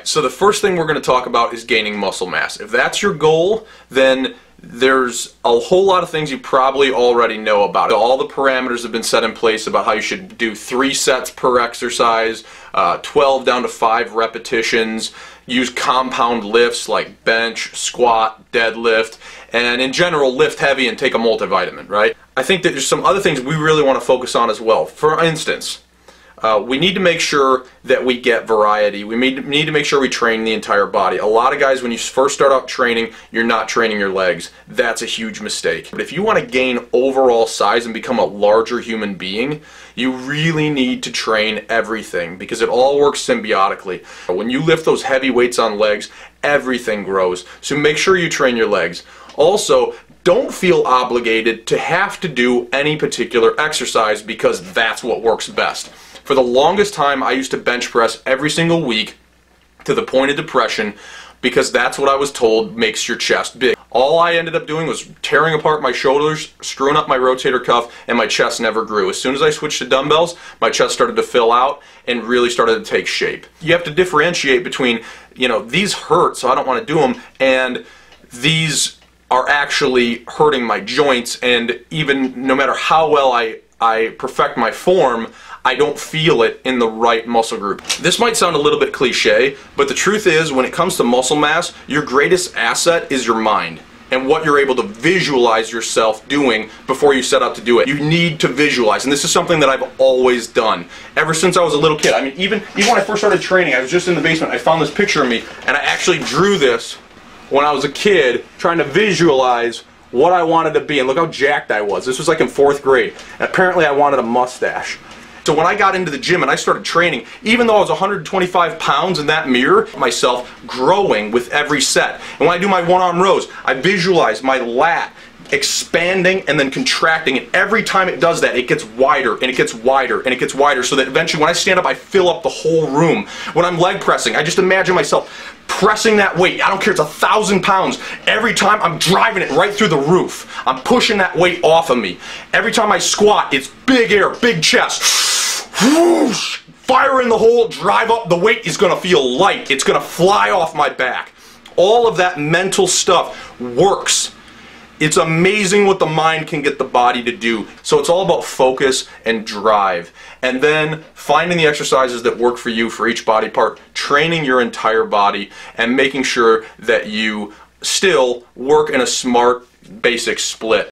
So the first thing we're going to talk about is gaining muscle mass. If that's your goal, then there's a whole lot of things you probably already know about it. All the parameters have been set in place about how you should do 3 sets per exercise, 12 down to 5 repetitions, use compound lifts like bench, squat, deadlift, and in general lift heavy and take a multivitamin, right? I think that there's some other things we really want to focus on as well. For instance, we need to make sure that we get variety. We need to make sure we train the entire body. A lot of guys, when you first start out training, you're not training your legs. That's a huge mistake. But if you want to gain overall size and become a larger human being, you really need to train everything because it all works symbiotically. When you lift those heavy weights on legs, everything grows. So make sure you train your legs. Also, don't feel obligated to have to do any particular exercise because that's what works best. For the longest time, I used to bench press every single week to the point of depression because that's what I was told makes your chest big. All I ended up doing was tearing apart my shoulders, screwing up my rotator cuff, and my chest never grew. As soon as I switched to dumbbells, my chest started to fill out and really started to take shape. You have to differentiate between, these hurt, so I don't want to do them, and these are actually hurting my joints, and even no matter how well I perfect my form, I don't feel it in the right muscle group. This might sound a little bit cliche, but the truth is when it comes to muscle mass, your greatest asset is your mind and what you're able to visualize yourself doing before you set out to do it. You need to visualize, and this is something that I've always done ever since I was a little kid. I mean, even when I first started training, I was just in the basement, I found this picture of me, and I actually drew this when I was a kid, trying to visualize what I wanted to be, and look how jacked I was. This was like in 4th grade, and apparently I wanted a mustache. So when I got into the gym and I started training, even though I was 125 pounds in that mirror, myself growing with every set. And when I do my one-arm rows, I visualize my lat expanding and then contracting, and every time it does that, it gets wider and it gets wider and it gets wider, so that eventually when I stand up, I fill up the whole room. When I'm leg pressing, I just imagine myself pressing that weight. I don't care, it's 1,000 pounds. Every time I'm driving it right through the roof. I'm pushing that weight off of me. Every time I squat, it's big air, big chest. Whoosh, fire in the hole, drive up, the weight is going to feel light. It's going to fly off my back. All of that mental stuff works. It's amazing what the mind can get the body to do. So it's all about focus and drive. And then finding the exercises that work for you for each body part, training your entire body, and making sure that you still work in a smart, basic split.